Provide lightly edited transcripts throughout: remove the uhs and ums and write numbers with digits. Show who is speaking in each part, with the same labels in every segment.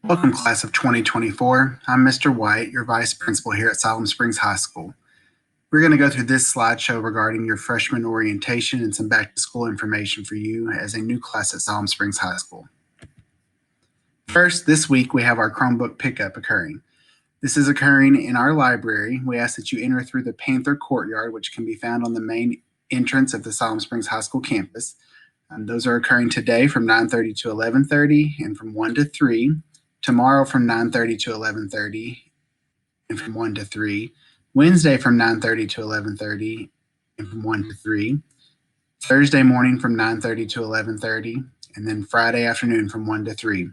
Speaker 1: Welcome, class of 2024. I'm Mr. White, your vice principal here at Siloam Springs High School. We're going to go through this slideshow regarding your freshman orientation and some back-to-school information for you as a new class at Siloam Springs High School. First, this week we have our Chromebook pickup occurring. This is occurring in our library. We ask that you enter through the Panther Courtyard, which can be found on the main entrance of the Siloam Springs High School campus. Those are occurring today from 9:30 to 11:30 and from 1 to 3. Tomorrow from 9:30 to 11:30 and from 1 to 3. Wednesday from 9:30 to 11:30 and from 1 to 3. Thursday morning from 9:30 to 11:30, and then Friday afternoon from 1 to 3.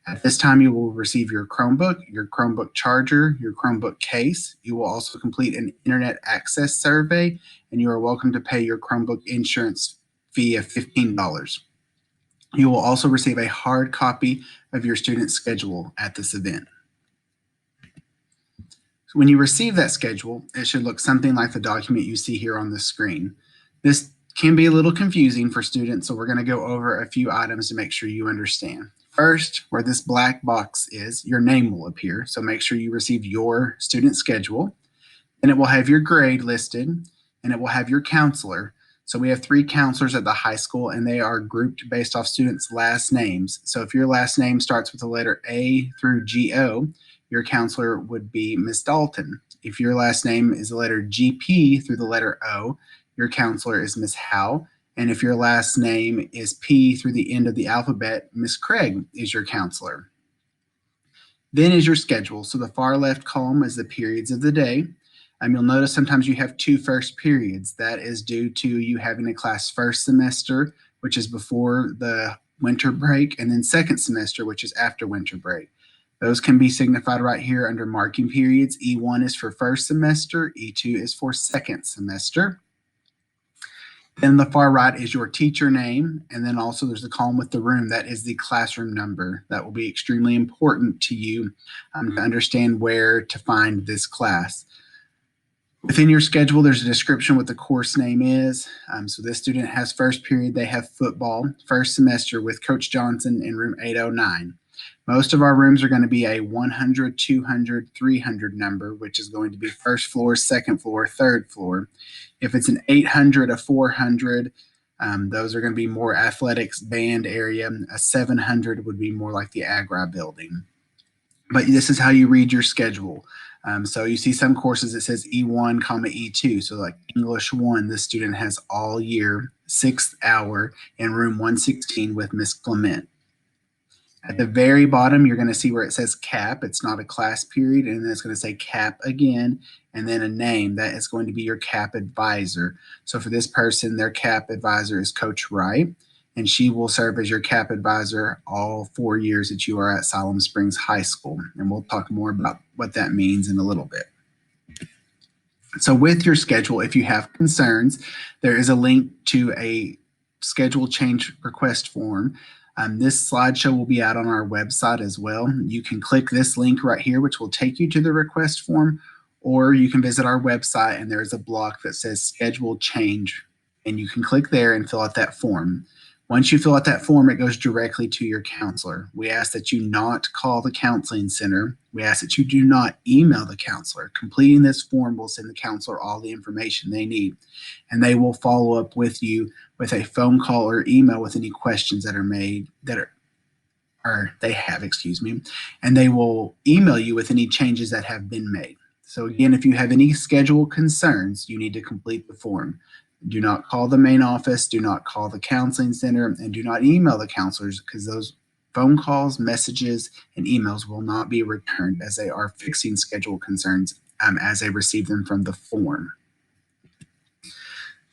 Speaker 1: At this time, you will receive your Chromebook charger, your Chromebook case. You will also complete an internet access survey, and you are welcome to pay your Chromebook insurance fee of $15. You will also receive a hard copy of your student schedule at this event. So when you receive that schedule, it should look something like the document you see here on the screen. This can be a little confusing for students, so we're going to go over a few items to make sure you understand. First, where this black box is, your name will appear, so make sure you receive your student schedule. Then it will have your grade listed, and it will have your counselor. So we have 3 counselors at the high school, and they are grouped based off students' last names. So if your last name starts with the letter A through G-O, your counselor would be Miss Dalton. If your last name is the letter G-P through the letter O, your counselor is Miss Howe. And if your last name is P through the end of the alphabet, Miss Craig is your counselor. Then is your schedule. So the far left column is the periods of the day. You'll notice sometimes you have 2 first periods. That is due to you having a class first semester, which is before the winter break, and then second semester, which is after winter break. Those can be signified right here under marking periods. E1 is for first semester, E2 is for second semester. Then the far right is your teacher name, and then also there's the column with the room. That is the classroom number. That will be extremely important to you to understand where to find this class. Within your schedule, there's a description what the course name is. So this student has first period, they have football, first semester with Coach Johnson in room 809. Most of our rooms are going to be a 100, 200, 300 number, which is going to be first floor, second floor, third floor. If it's an 800, a 400, those are going to be more athletics band area. A 700 would be more like the Agri building. But this is how you read your schedule. So you see some courses it says E1, E2. So like English 1, this student has all year, 6th hour in room 116 with Miss Clement. At the very bottom, you're going to see where it says CAP. It's not a class period, and then it's going to say CAP again, and then a name. That is going to be your CAP advisor. So for this person, their CAP advisor is Coach Wright, and she will serve as your CAP advisor all 4 years that you are at Siloam Springs High School. And we'll talk more about what that means in a little bit. So with your schedule, if you have concerns, there is a link to a schedule change request form. This slideshow will be out on our website as well. You can click this link right here, which will take you to the request form, or you can visit our website and there's a block that says schedule change, and you can click there and fill out that form. Once you fill out that form, it goes directly to your counselor. We ask that you not call the counseling center. We ask that you do not email the counselor. Completing this form will send the counselor all the information they need, and they will follow up with you with a phone call or email with any questions that are made they have, and they will email you with any changes that have been made. So again, if you have any schedule concerns, you need to complete the form. Do not call the main office, do not call the counseling center, and do not email the counselors, because those phone calls, messages, and emails will not be returned, as they are fixing schedule concerns as they receive them from the form.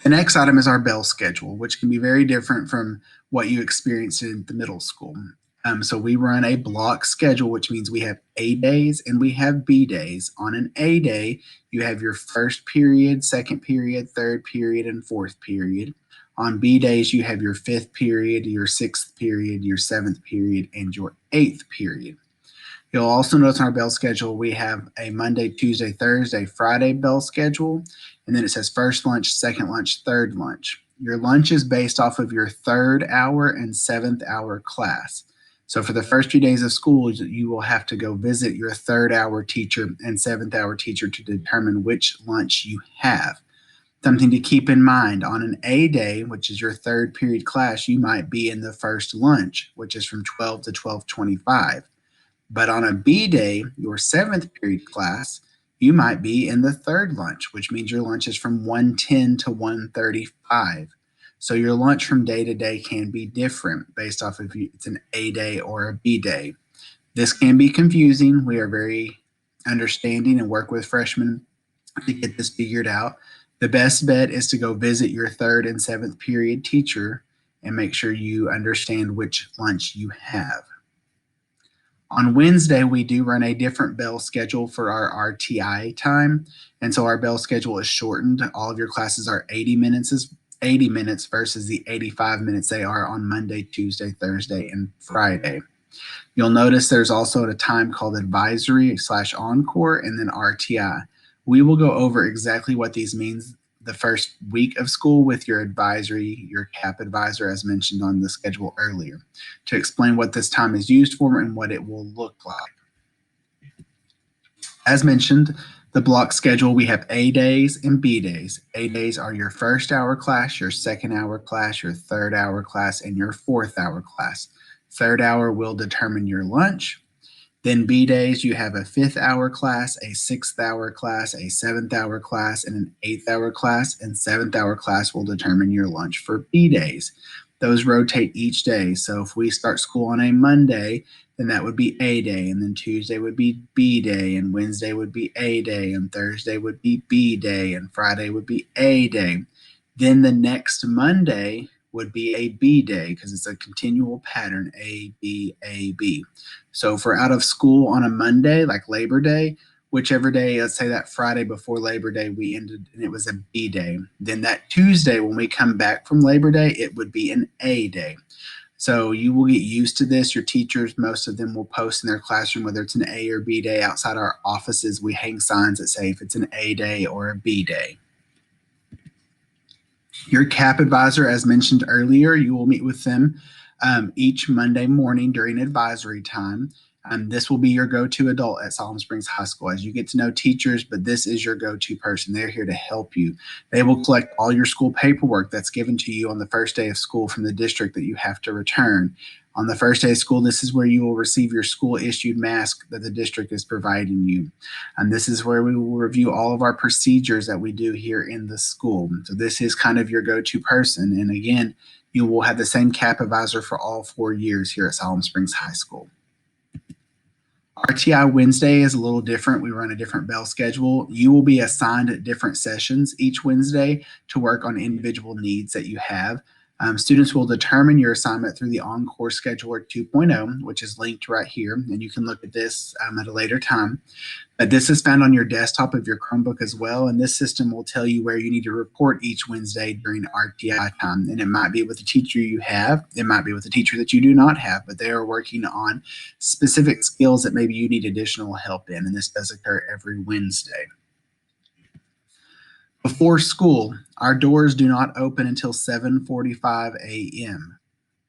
Speaker 1: The next item is our bell schedule, which can be very different from what you experienced in the middle school. So we run a block schedule, which means we have A days and we have B days. On an A day, you have your first period, second period, third period, and fourth period. On B days, you have your 5th period, your 6th period, your 7th period, and your 8th period. You'll also notice on our bell schedule, we have a Monday, Tuesday, Thursday, Friday bell schedule. And then it says first lunch, second lunch, third lunch. Your lunch is based off of your 3rd hour and 7th hour class. So for the first few days of school, you will have to go visit your third hour teacher and seventh hour teacher to determine which lunch you have. Something to keep in mind, on an A day, which is your third period class, you might be in the first lunch, which is from 12 to 12:25. But on a B day, your seventh period class, you might be in the third lunch, which means your lunch is from 1:10 to 1:35. So your lunch from day to day can be different based off if it's an A day or a B day. This can be confusing. We are very understanding and work with freshmen to get this figured out. The best bet is to go visit your third and seventh period teacher and make sure you understand which lunch you have. On Wednesday, we do run a different bell schedule for our RTI time. And so our bell schedule is shortened. All of your classes are 80 minutes versus the 85 minutes they are on Monday, Tuesday, Thursday, and Friday. You'll notice there's also a time called advisory/encore and then RTI. We will go over exactly what these means the first week of school with your advisory, your CAP advisor, as mentioned on the schedule earlier, to explain what this time is used for and what it will look like. As mentioned, the block schedule, we have A days and B days. A days are your first hour class, your second hour class, your third hour class, and your fourth hour class. Third hour will determine your lunch. Then B days, you have a fifth hour class, a sixth hour class, a seventh hour class, and an eighth hour class, and seventh hour class will determine your lunch for B days. Those rotate each day. So if we start school on a Monday, then that would be A day, and then Tuesday would be B day, and Wednesday would be A day, and Thursday would be B day, and Friday would be A day. Then the next Monday would be a B day because it's a continual pattern, A, B, A, B. So if we're out of school on a Monday, like Labor Day, whichever day, let's say that Friday before Labor Day, we ended and it was a B day. Then that Tuesday, when we come back from Labor Day, it would be an A day. So you will get used to this. Your teachers, most of them will post in their classroom, whether it's an A or B day. Outside our offices, we hang signs that say if it's an A day or a B day. Your CAP advisor, as mentioned earlier, you will meet with them each Monday morning during advisory time. This will be your go-to adult at Siloam Springs High School as you get to know teachers, but this is your go-to person. They're here to help you. They will collect all your school paperwork that's given to you on the first day of school from the district that you have to return. On the first day of school, this is where you will receive your school-issued mask that the district is providing you. And this is where we will review all of our procedures that we do here in the school. So this is kind of your go-to person. And again, you will have the same CAP advisor for all 4 years here at Siloam Springs High School. RTI Wednesday is a little different. We run a different bell schedule. You will be assigned different sessions each Wednesday to work on individual needs that you have. Students will determine your assignment through the Encore Scheduler 2.0, which is linked right here, and you can look at this at a later time. This is found on your desktop of your Chromebook as well, and this system will tell you where you need to report each Wednesday during RTI time. And it might be with the teacher you have, it might be with a teacher that you do not have, but they are working on specific skills that maybe you need additional help in, and this does occur every Wednesday. Before school, our doors do not open until 7:45 a.m.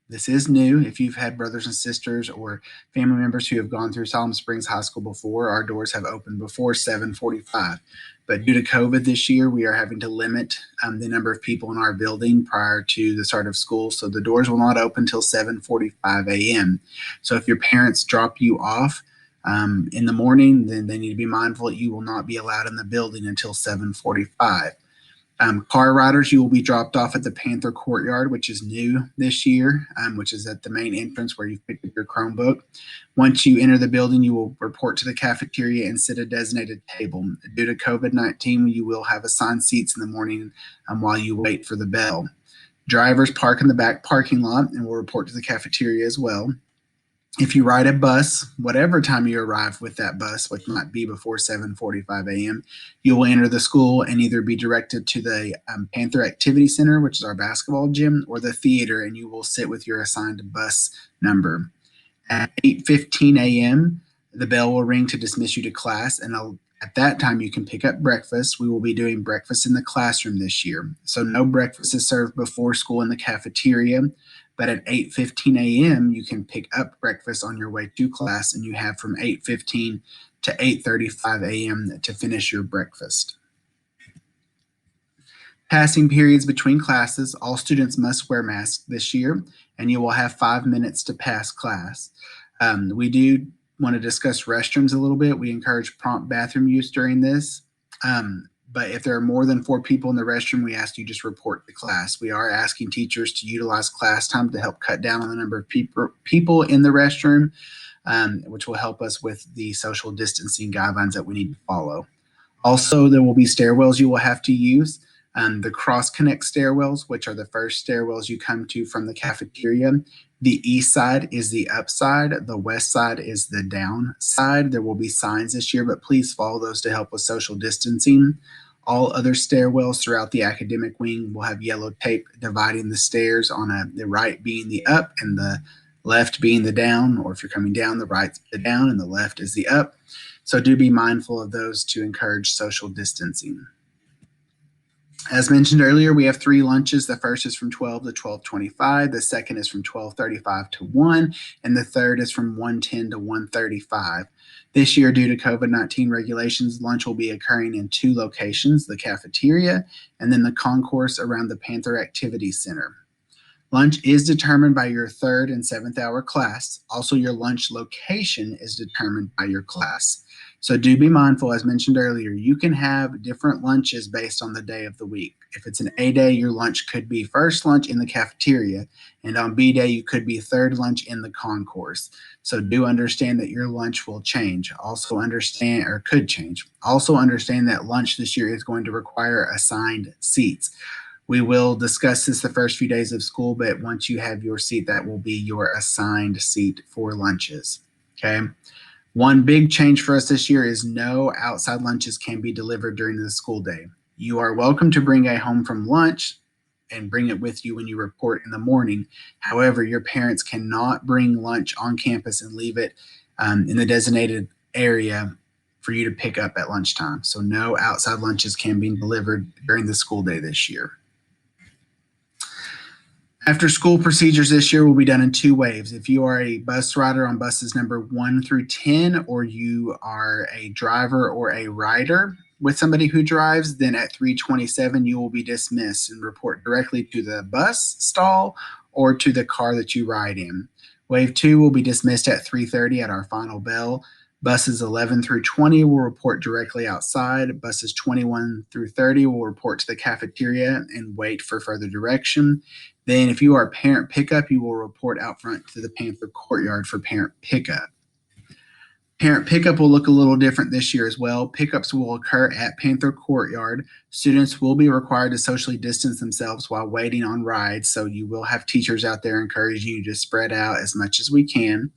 Speaker 1: This is new. If you've had brothers and sisters or family members who have gone through Siloam Springs High School before, our doors have opened before 7:45. But due to COVID this year, we are having to limit the number of people in our building prior to the start of school. So the doors will not open until 7:45 a.m. So if your parents drop you off in the morning, then they need to be mindful that you will not be allowed in the building until 7:45. Car riders, you will be dropped off at the Panther Courtyard, which is new this year, which is at the main entrance where you've picked up your Chromebook. Once you enter the building, you will report to the cafeteria and sit at a designated table. Due to COVID-19, you will have assigned seats in the morning while you wait for the bell. Drivers park in the back parking lot and will report to the cafeteria as well. If you ride a bus, whatever time you arrive with that bus, which might be before 7:45 a.m., you will enter the school and either be directed to the Panther Activity Center, which is our basketball gym, or the theater, and you will sit with your assigned bus number. At 8:15 a.m., the bell will ring to dismiss you to class, and at that time, you can pick up breakfast. We will be doing breakfast in the classroom this year. So no breakfast is served before school in the cafeteria. but at 8:15 a.m. you can pick up breakfast on your way to class, and you have from 8:15 to 8:35 a.m. to finish your breakfast. Passing periods between classes, all students must wear masks this year, and you will have 5 minutes to pass class. We do want to discuss restrooms a little bit. We encourage prompt bathroom use during this. But if there are more than 4 people in the restroom, we ask you just report to class. We are asking teachers to utilize class time to help cut down on the number of people in the restroom, which will help us with the social distancing guidelines that we need to follow. Also, there will be stairwells you will have to use. The cross-connect stairwells, which are the first stairwells you come to from the cafeteria. The east side is the up side. The west side is the down side. There will be signs this year, but please follow those to help with social distancing. All other stairwells throughout the academic wing will have yellow tape dividing the stairs on the right being the up and the left being the down, or if you're coming down, the right's the down and the left is the up. So do be mindful of those to encourage social distancing. As mentioned earlier, we have 3 lunches. The first is from 12 to 12:25. The second is from 12:35 to 1, and the third is from 1:10 to 1:35. This year, due to COVID-19 regulations, lunch will be occurring in 2 locations, the cafeteria and then the concourse around the Panther Activity Center. Lunch is determined by your 3rd and 7th hour class. Also, your lunch location is determined by your class. So do be mindful, as mentioned earlier, you can have different lunches based on the day of the week. If it's an A day, your lunch could be first lunch in the cafeteria, and on B day, you could be third lunch in the concourse. So do understand that your lunch will change. Also understand, or could change. Also understand that lunch this year is going to require assigned seats. We will discuss this the first few days of school, but once you have your seat, that will be your assigned seat for lunches, okay? One big change for us this year is no outside lunches can be delivered during the school day. You are welcome to bring a home from lunch and bring it with you when you report in the morning. However, your parents cannot bring lunch on campus and leave it in the designated area for you to pick up at lunchtime. So no outside lunches can be delivered during the school day this year. After school procedures this year will be done in 2 waves. If you are a bus rider on buses number 1 through 10, or you are a driver or a rider with somebody who drives, then at 3:27 you will be dismissed and report directly to the bus stall or to the car that you ride in. Wave 2 will be dismissed at 3:30 at our final bell. Buses 11 through 20 will report directly outside. Buses 21 through 30 will report to the cafeteria and wait for further direction. Then if you are parent pickup, you will report out front to the Panther Courtyard for parent pickup. Parent pickup will look a little different this year as well. Pickups will occur at Panther Courtyard. Students will be required to socially distance themselves while waiting on rides, so you will have teachers out there encouraging you to spread out as much as we can.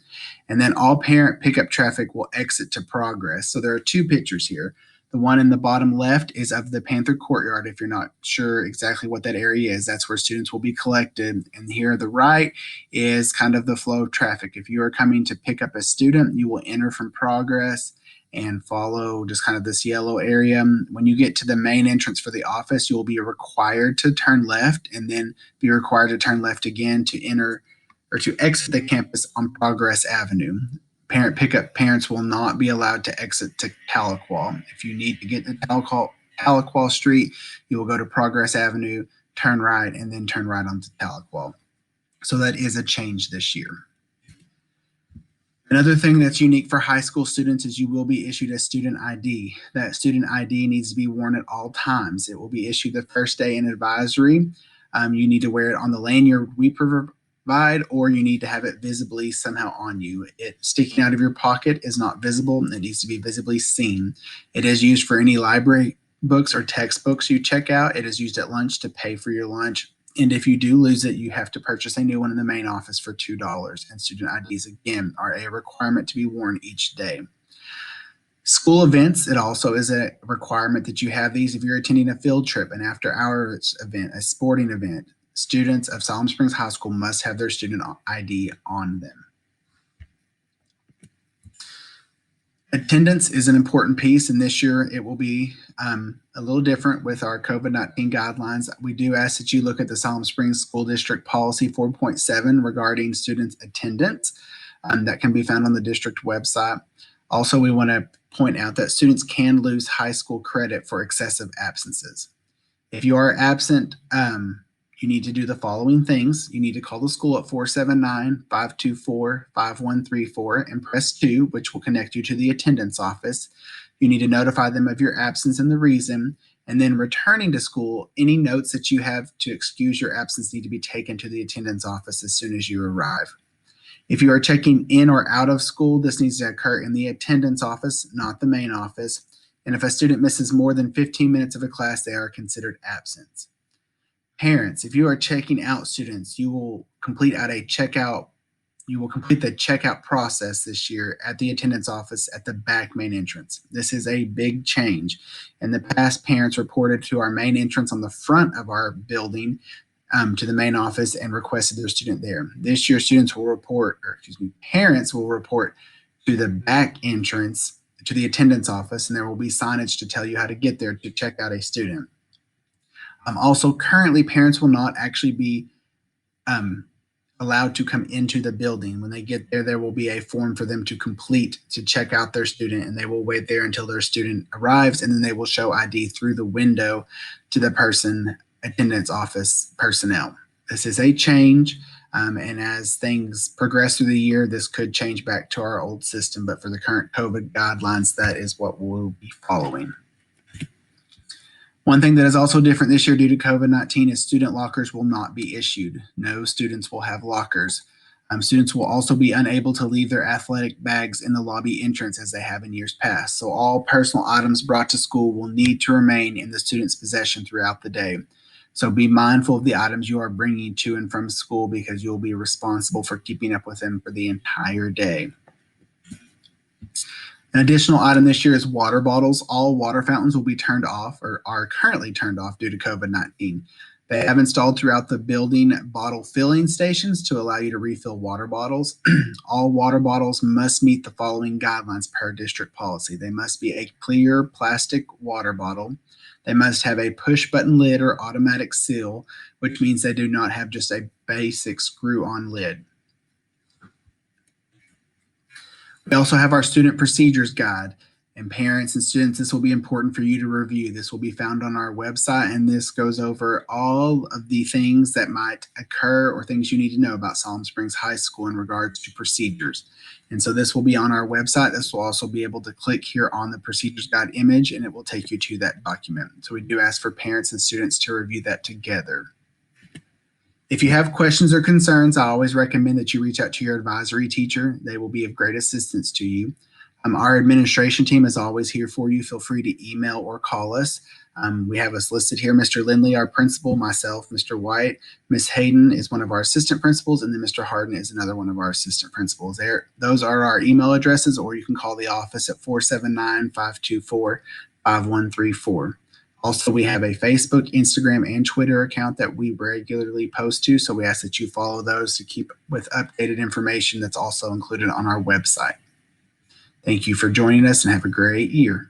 Speaker 1: And then all parent pickup traffic will exit to Progress. So there are 2 pictures here. The one in the bottom left is of the Panther Courtyard. If you're not sure exactly what that area is, that's where students will be collected. And here on the right is kind of the flow of traffic. If you are coming to pick up a student, you will enter from Progress and follow just kind of this yellow area. When you get to the main entrance for the office, you will be required to turn left and then be required to turn left again to enter or to exit the campus on Progress Avenue. Parent pickup parents will not be allowed to exit to Tahlequah. If you need to get to Tahlequah Street, you will go to Progress Avenue, turn right, and then turn right onto Tahlequah. So that is a change this year. Another thing that's unique for high school students is you will be issued a student ID. That student ID needs to be worn at all times. It will be issued the first day in advisory. You need to wear it on the lanyard we provide, or you need to have it visibly somehow on you. It sticking out of your pocket is not visible. It needs to be visibly seen. It is used for any library books or textbooks you check out. It is used at lunch to pay for your lunch. And if you do lose it, you have to purchase a new one in the main office for $2. And student IDs, again, are a requirement to be worn each day. School events, it also is a requirement that you have these. If you're attending a field trip, an after hours event, a sporting event, students of Siloam Springs High School must have their student ID on them. Attendance is an important piece, and this year it will be a little different with our COVID-19 guidelines. We do ask that you look at the Siloam Springs School District Policy 4.7 regarding students' attendance. That can be found on the district website. Also, we want to point out that students can lose high school credit for excessive absences. If you are absent, you need to do the following things. You need to call the school at 479-524-5134 and press 2, which will connect you to the attendance office. You need to notify them of your absence and the reason, and then returning to school, any notes that you have to excuse your absence need to be taken to the attendance office as soon as you arrive. If you are checking in or out of school, this needs to occur in the attendance office, not the main office. And if a student misses more than 15 minutes of a class, they are considered absent. Parents, if you are checking out students, you will complete the checkout process this year at the attendance office at the back main entrance. This is a big change. In the past, parents reported to our main entrance on the front of our building to the main office and requested their student there. This year, parents will report to the back entrance to the attendance office, and there will be signage to tell you how to get there to check out a student. Also, currently, parents will not actually be allowed to come into the building. When they get there, there will be a form for them to complete to check out their student, and they will wait there until their student arrives, and then they will show ID through the window to the attendance office personnel. This is a change, and as things progress through the year, this could change back to our old system, but for the current COVID guidelines, that is what we'll be following. One thing that is also different this year due to COVID-19 is student lockers will not be issued. No students will have lockers. Students will also be unable to leave their athletic bags in the lobby entrance as they have in years past. So all personal items brought to school will need to remain in the student's possession throughout the day. So be mindful of the items you are bringing to and from school because you'll be responsible for keeping up with them for the entire day. An additional item this year is water bottles. All water fountains will be turned off or are currently turned off due to COVID-19. They have installed throughout the building bottle filling stations to allow you to refill water bottles. All water bottles must meet the following guidelines per district policy. They must be a clear plastic water bottle. They must have a push button lid or automatic seal, which means they do not have just a basic screw on lid. We also have our student procedures guide, and parents and students, this will be important for you to review. This will be found on our website, and this goes over all of the things that might occur or things you need to know about Siloam Springs High School in regards to procedures. And so this will be on our website. This will also be able to click here on the procedures guide image, and it will take you to that document. So we do ask for parents and students to review that together. If you have questions or concerns, I always recommend that you reach out to your advisory teacher. They will be of great assistance to you. Our administration team is always here for you. Feel free to email or call us. We have us listed here. Mr. Lindley, our principal, myself, Mr. White, Ms. Hayden is one of our assistant principals, and then Mr. Harden is another one of our assistant principals. Those are our email addresses, or you can call the office at 479-524-5134. Also, we have a Facebook, Instagram, and Twitter account that we regularly post to, so we ask that you follow those to keep with updated information that's also included on our website. Thank you for joining us and have a great year.